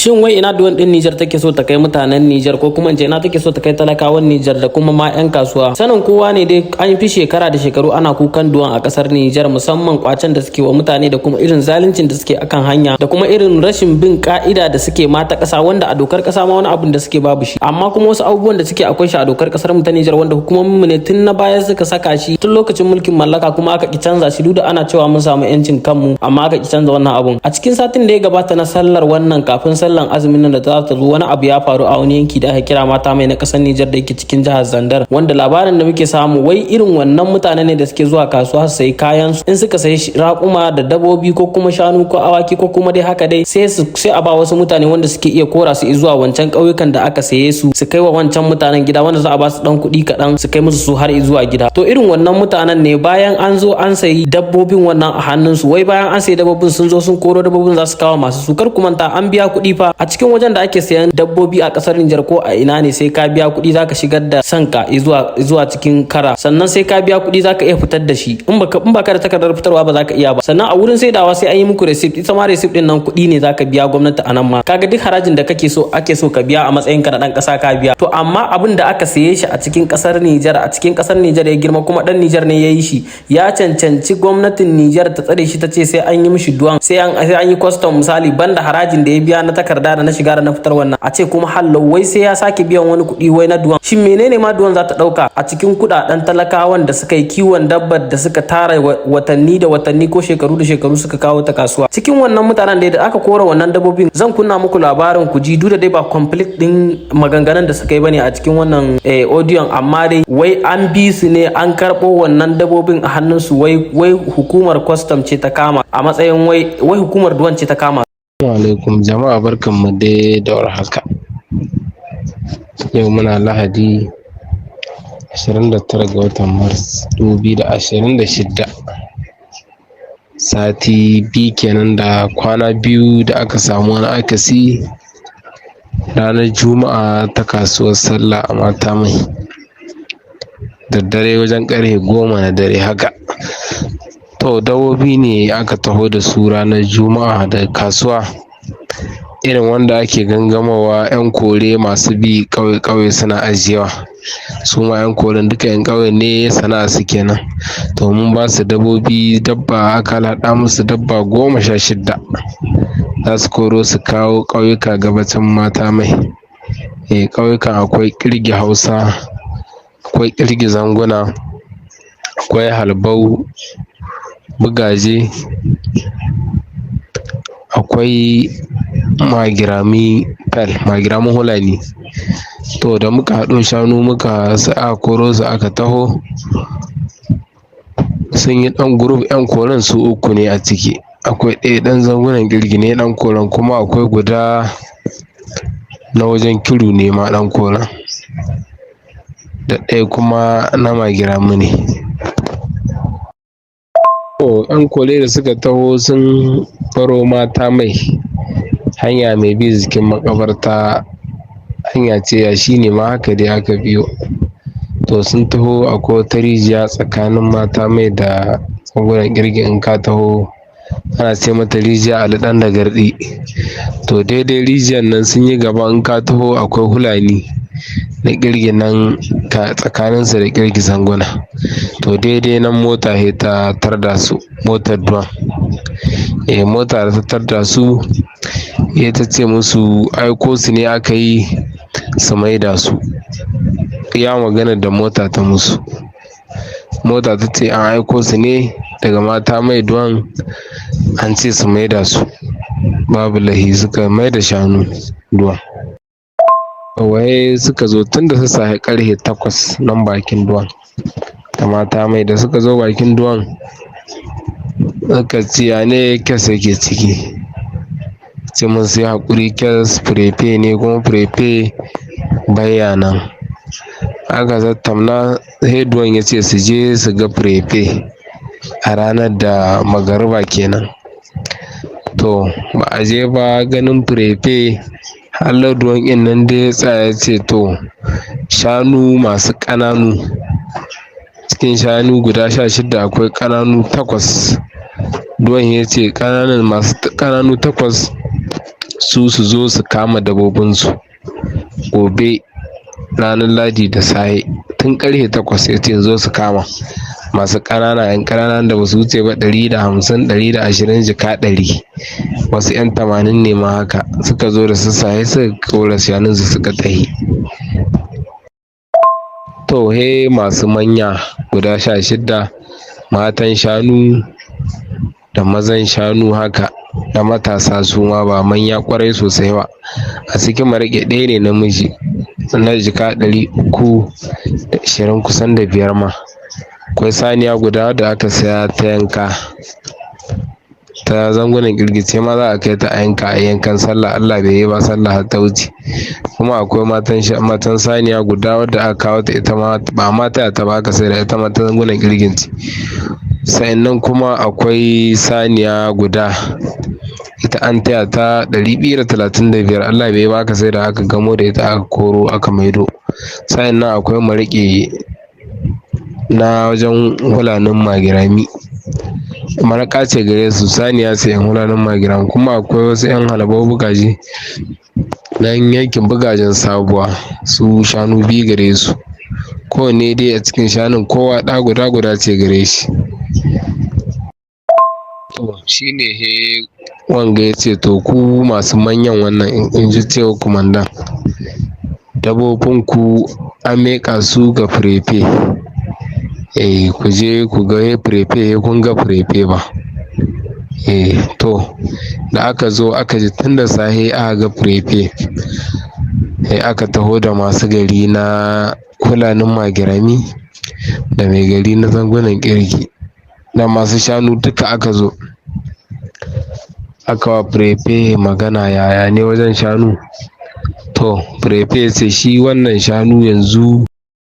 Shin wai ina duwan din Nijar take so ta kai mutanen Nijar ko kuma ina take so ta kai talakawan Nijar da kuma ma 'yan kasuwa? Sanin kowa ne dai an fi shekara da shekaru ana kukan duwan a kasar Nijar, musamman kwacen da suke wa mutane da kuma irin zaluncin da suke akan hanya da kuma irin rashin bin ka'ida da suke mata kasa, wanda a dokar kasa ma wani abun da suke babu shi. Amma kuma wasu abubuwan da suke akwai shi a dokar kasar mu ta Nijar, wanda hukumomin mu ne tun na baya suka saka shi tun lokacin mulkin mallaka, kuma aka ki canza shi duk da ana cewa mun samu 'yancin kanmu, amma aka ki canza wannan abun. A cikin satin da ya gabata na sallar wannan kafin sallan azumin nan da za ta zo, wani abu ya faru a wani yanki da aka kira Mata Mai na kasar Nijar da yake cikin jihar Zandar, wanda labarin da muke samu wai irin wannan mutane ne da suke zuwa kasuwa su sayi kayan su, in suka sayi raƙuma da dabobi ko kuma shanu ko awaki ko kuma dai haka dai sai a ba wasu mutane wanda suke iya kora su zuwa wancan ƙauyukan da aka saye su kai wa wancan mutanen gida, wanda za a ba su dan kuɗi kaɗan su kai musu su har zuwa gida. To irin wannan mutanen ne bayan an zo an sayi dabbobin wannan a hannun su, wai bayan an sayi dabbobin sun zo sun koro dabbobin za su kawo masu su, kar ku manta an biya kuɗi fa a cikin wajen da ake sayan dabbobi a kasar Nijar ko a ina ne, sai ka biya kuɗi zaka shigar da sanka zuwa cikin kara, sannan sai ka biya kuɗi zaka iya fitar da shi, in baka da takardar fitarwa ba zaka iya ba. Sannan a wurin saidawa sai an yi muku receipt, ita ma receipt din nan kuɗi ne zaka biya gwamnati a nan ma. Kaga duk harajin da ake so ka biya a matsayin ka na dan kasa ka biya. To amma abin da aka saye shi a cikin kasar Nijar, ya girma kuma dan Nijar ne yayi shi, ya cancanci gwamnatin Nijar ta tsare shi, ta ce sai an yi mishi duwan, sai an yi custom misali, banda harajin da ya biya na takarda da na shiga da na fitar wannan, a ce kuma hallo wai sai ya sake biyan wani kuɗi wai na duwan. Shin menene ma duwan za ta ɗauka a cikin kuɗaɗen talakawan da suka yi kiwon dabbar da suka tara watanni da watanni ko shekaru da shekaru suka kawo ta kasuwa? Cikin wannan mutanen da aka kora wannan dabbobin, zan kunna muku labarin ku ji, duk da dai ba complete din maganganun da suka yi bane a cikin wannan audio, amma dai wai an bi su ne, an karɓo wannan dabbobin a hannunsu, wai hukumar custom ce ta kama, a matsayin wai hukumar duwan ce ta kama. Assalamu alaikum jama'a, barkanmu dai da warhaka. Yau muna Lahadi 29 ga watan Mars 2026, sati biyu kenan da kwana biyu da aka samu wani akasi ranar Juma'a ta kasuwar sallah a Mata Mai, da dare wajen ƙarfe 10 na dare haka. To dabobi ne aka taho da su ranar Juma'a da kasuwa, irin wanda ake gangamawa 'yan kore masu bi ƙauye suna ajiyewa. Su ma 'yan koren duka 'yan ƙauye ne, sana'a su kenan. To mun ba su dabba aka haɗa musu dabba 16, za su koro su kawo ƙauyuka gabacin Mata Mai. Ƙauyukan akwai Kirgi Hausa, akwai Kirgi Zanguna, akwai Halbau, Bugaje, akwai Magirami Fel, Magiramin Hulani. To da muka haɗo shanu muka koro su aka taho, sun yi ɗan group 'yan koren su 3 ne a ciki. Akwai ɗaya ɗan Zangunan Kirgi ne ɗan koren, kuma akwai guda na wajen Kiru ne ma ɗan koren, da ɗaya kuma na Magirami ne. To 'yan kore da suka taho sun baro Mata Mai, hanya mai bi jikin makabarta, hanya ce ya shi ne ma haka dai aka biyo. To sun taho akwai wata rijiya tsakanin Mata Mai da Zangunan Kirgi, in ka taho ana ce mata rijiya Ali Dan da Gardi. To daidai rijiyar nan sun yi gaba, in ka taho akwai Hulani na Kirgi nan tsakaninsa da Kirgi Zanguna. To daidai nan mota ta tarda su, motar duwan. Mota da ta tarda su, ta ce musu aiko su ne aka yi su maida su. Ya magana da mota ta musu, mota ta ce an aiko su ne daga Mata Mai duwan, an ce su maida su, babu lahi. suka maida shanu duwan. Waye suka zo tun da sassafe ƙarfe 8 nan bakin duwan ta Mata Mai. Da suka zo bakin duwan suka ce ya ne kes yake ciki, ce mun sai haƙuri, kes prefe ne kuma prefe baya nan. Aka zattamna, sai duwan ya ce su je su ga prefe a ranar da magariba kenan. To ba a je ba ganin prefe, hallar duwan in nan dai ya tsaya ce to shanu masu ƙananu, cikin shanu guda 16 akwai ƙananu 8. Duwan ya ce masu ƙananu 8 su zo su kama dabbobinsu gobe ranar ladi da safe tun karfe 8 ya ce zo su kama masu ƙanana yan ƙananan da ba su wuce ba 150 120 jika 100 wasu yan 80 ne ma haka suka zo da sassafe suka kora shanunsu suka tahi. To he masu manya guda 16 matan shanu da mazan shanu haka da matasa su ma ba manya kwarai sosai ba a cikin maraƙe ɗaya ne namiji na jika 320 kusan da 5 ma. Akwai saniya guda da aka saya ta yanka ta zangunan girgice ma za a kai ta a yanka a yankan sallah Allah bai yi ba sallah har ta wuce. Kuma akwai matan saniya guda wadda aka kawo ta ita ma ba mata ta ba aka sai da ita ma ta zangunan girgice. Sa'annan kuma akwai saniya guda ita an taya ta 235 Allah bai yi ba aka sai da aka gamo da ita aka koro aka maido. Sa'annan akwai maraƙe na wajen hulanin magirami maraƙa ce gare su saniya ce yan hulanin magirami kuma akwai wasu yan halabau bugaji nan yankin bugajen sabuwa su shanu 2 gare su kowanne dai a cikin shanun kowa ɗa guda ce gare shi. To shine he wanga ya ce to ku masu manyan wannan in ji cewa kumandan dabbobinku an meƙa su ga firefe ku je ku ga firefe kun ga firefe ba to da aka zo aka ji tun da safe aka ga firefe aka taho da masu gari na hulanin magirami da mai gari na zangunan kirki da masu shanu duka aka zo aka wa firefe magana yaya ne wajen shanu to firefe ce shi wannan shanu yanzu